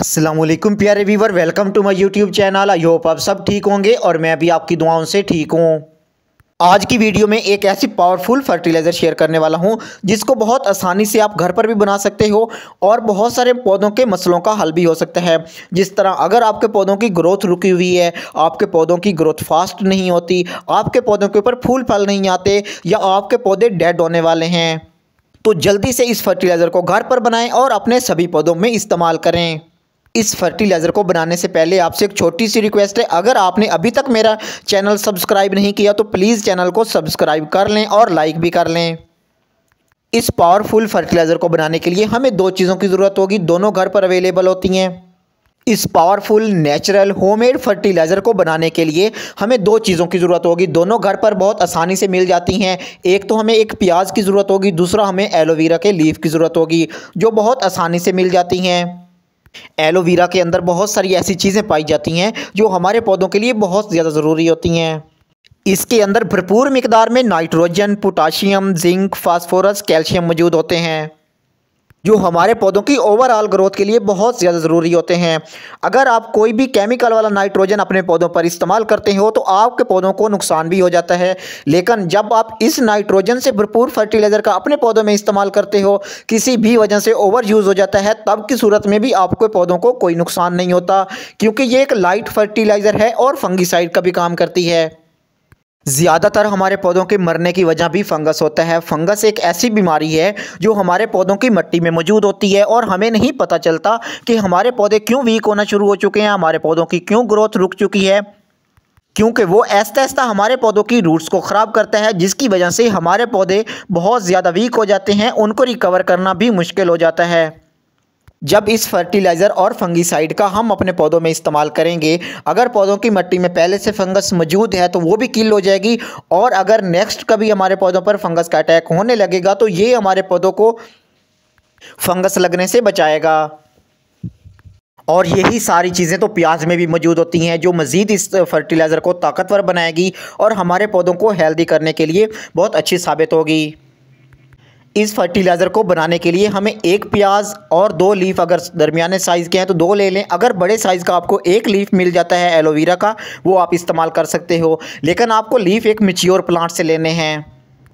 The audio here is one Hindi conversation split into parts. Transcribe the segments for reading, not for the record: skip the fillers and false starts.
अस्सलामुअलैकुम प्यारे viewer, welcome to my YouTube channel. I hope आप सब ठीक होंगे और मैं भी आपकी दुआओं से ठीक हूँ। आज की वीडियो में एक ऐसी पावरफुल फर्टिलाइज़र शेयर करने वाला हूं जिसको बहुत आसानी से आप घर पर भी बना सकते हो और बहुत सारे पौधों के मसलों का हल भी हो सकता है। जिस तरह अगर आपके पौधों की ग्रोथ रुकी हुई है, आपके पौधों की ग्रोथ फास्ट नहीं होती, आपके पौधों के ऊपर फूल फल नहीं आते या आपके पौधे डेड होने वाले हैं, तो जल्दी से इस फर्टिलाइज़र को घर पर बनाएं और अपने सभी पौधों में इस्तेमाल करें। इस फर्टिलाइज़र को बनाने से पहले आपसे एक छोटी सी रिक्वेस्ट है, अगर आपने अभी तक मेरा चैनल सब्सक्राइब नहीं किया तो प्लीज़ चैनल को सब्सक्राइब कर लें और लाइक भी कर लें। इस पावरफुल फर्टिलाइज़र को बनाने के लिए हमें दो चीज़ों की ज़रूरत होगी, दोनों घर पर अवेलेबल होती हैं। इस पावरफुल नेचुरल होममेड फर्टिलाइज़र को बनाने के लिए हमें दो चीज़ों की ज़रूरत होगी, दोनों घर पर बहुत आसानी से मिल जाती हैं। एक तो हमें एक प्याज की ज़रूरत होगी, दूसरा हमें एलोवेरा के लीफ की ज़रूरत होगी जो बहुत आसानी से मिल जाती हैं। एलोवेरा के अंदर बहुत सारी ऐसी चीज़ें पाई जाती हैं जो हमारे पौधों के लिए बहुत ज़्यादा ज़रूरी होती हैं। इसके अंदर भरपूर मिकदार में nitrogen, potassium, zinc, phosphorus, calcium मौजूद होते हैं जो हमारे पौधों की ओवरऑल ग्रोथ के लिए बहुत ज़्यादा ज़रूरी होते हैं। अगर आप कोई भी केमिकल वाला नाइट्रोजन अपने पौधों पर इस्तेमाल करते हो तो आपके पौधों को नुकसान भी हो जाता है, लेकिन जब आप इस नाइट्रोजन से भरपूर फर्टिलाइज़र का अपने पौधों में इस्तेमाल करते हो, किसी भी वजह से ओवर यूज़ हो जाता है, तब की सूरत में भी आपके पौधों को कोई नुकसान नहीं होता, क्योंकि ये एक लाइट फर्टिलाइज़र है और फंगिसाइड का भी काम करती है। ज़्यादातर हमारे पौधों के मरने की वजह भी फंगस होता है। फंगस एक ऐसी बीमारी है जो हमारे पौधों की मिट्टी में मौजूद होती है और हमें नहीं पता चलता कि हमारे पौधे क्यों वीक होना शुरू हो चुके हैं, हमारे पौधों की क्यों ग्रोथ रुक चुकी है, क्योंकि वो आहिस्ता आहिस्ता हमारे पौधों की रूट्स को ख़राब करता है, जिसकी वजह से हमारे पौधे बहुत ज़्यादा वीक हो जाते हैं, उनको रिकवर करना भी मुश्किल हो जाता है। जब इस फर्टिलाइज़र और फंगिसाइड का हम अपने पौधों में इस्तेमाल करेंगे, अगर पौधों की मिट्टी में पहले से फंगस मौजूद है तो वो भी किल हो जाएगी, और अगर नेक्स्ट कभी हमारे पौधों पर फंगस का अटैक होने लगेगा तो ये हमारे पौधों को फंगस लगने से बचाएगा। और यही सारी चीज़ें तो प्याज में भी मौजूद होती हैं जो मज़ीद इस फर्टिलाइज़र को ताकतवर बनाएगी और हमारे पौधों को हेल्दी करने के लिए बहुत अच्छी साबित होगी। इस फर्टिलाइज़र को बनाने के लिए हमें एक प्याज और दो लीफ, अगर दरमियाने साइज़ के हैं तो दो ले लें, अगर बड़े साइज़ का आपको एक लीफ मिल जाता है एलोवेरा का, वो आप इस्तेमाल कर सकते हो, लेकिन आपको लीफ एक मैच्योर प्लांट से लेने हैं।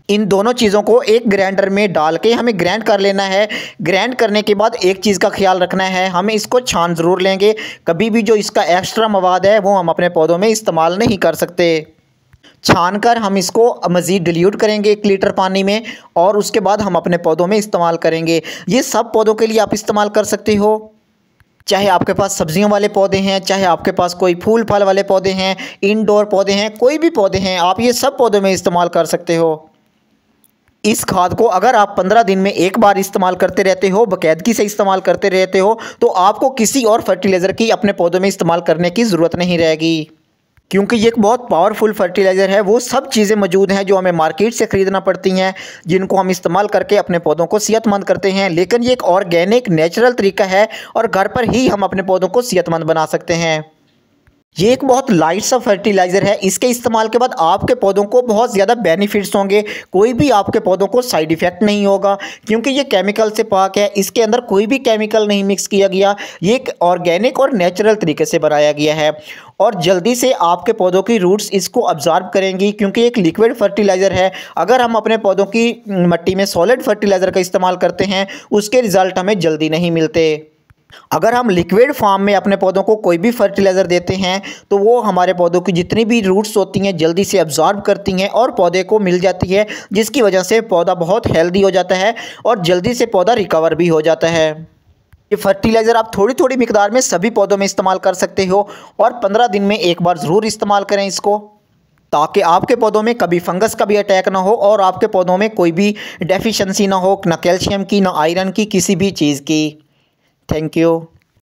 इन दोनों चीज़ों को एक ग्राइंडर में डाल के हमें ग्राइंड कर लेना है। ग्राइंड करने के बाद एक चीज़ का ख्याल रखना है, हमें इसको छान ज़रूर लेंगे, कभी भी जो इसका एक्स्ट्रा मवाद है वो हम अपने पौधों में इस्तेमाल नहीं कर सकते। छान कर हम इसको मज़ीद डिल्यूट करेंगे 1 लीटर पानी में और उसके बाद हम अपने पौधों में इस्तेमाल करेंगे। ये सब पौधों के लिए आप इस्तेमाल कर सकते हो, चाहे आपके पास सब्जियों वाले पौधे हैं, चाहे आपके पास कोई फूल फल वाले पौधे हैं, इंडोर पौधे हैं, कोई भी पौधे हैं, आप ये सब पौधों में इस्तेमाल कर सकते हो। इस खाद को अगर आप 15 दिन में एक बार इस्तेमाल करते रहते हो, बाकायदगी से इस्तेमाल करते रहते हो, तो आपको किसी और फर्टिलाइज़र की अपने पौधों में इस्तेमाल करने की ज़रूरत नहीं रहेगी, क्योंकि ये एक बहुत पावरफुल फर्टिलाइज़र है। वो सब चीज़ें मौजूद हैं जो हमें मार्केट से ख़रीदना पड़ती हैं, जिनको हम इस्तेमाल करके अपने पौधों को सेहतमंद करते हैं, लेकिन ये एक ऑर्गेनिक नेचुरल तरीका है और घर पर ही हम अपने पौधों को सेहतमंद बना सकते हैं। ये एक बहुत लाइट सा फर्टिलाइज़र है, इसके इस्तेमाल के बाद आपके पौधों को बहुत ज़्यादा बेनिफिट्स होंगे, कोई भी आपके पौधों को साइड इफ़ेक्ट नहीं होगा, क्योंकि ये केमिकल से पाक है, इसके अंदर कोई भी केमिकल नहीं मिक्स किया गया, ये एक ऑर्गेनिक और नेचुरल तरीके से बनाया गया है और जल्दी से आपके पौधों की रूट्स इसको अब्जॉर्ब करेंगी, क्योंकि एक लिक्विड फर्टिलाइज़र है। अगर हम अपने पौधों की मिट्टी में सॉलिड फर्टिलाइज़र का इस्तेमाल करते हैं, उसके रिज़ल्ट हमें जल्दी नहीं मिलते। अगर हम लिक्विड फॉर्म में अपने पौधों को कोई भी फर्टिलाइज़र देते हैं तो वो हमारे पौधों की जितनी भी रूट्स होती हैं जल्दी से अब्जॉर्ब करती हैं और पौधे को मिल जाती है, जिसकी वजह से पौधा बहुत हेल्दी हो जाता है और जल्दी से पौधा रिकवर भी हो जाता है। ये फर्टिलाइज़र आप थोड़ी थोड़ी मिकदार में सभी पौधों में इस्तेमाल कर सकते हो और 15 दिन में एक बार ज़रूर इस्तेमाल करें इसको, ताकि आपके पौधों में कभी फंगस का भी अटैक ना हो और आपके पौधों में कोई भी डेफिशिएंसी ना हो, ना कैल्शियम की, ना आयरन की, किसी भी चीज़ की। Thank you.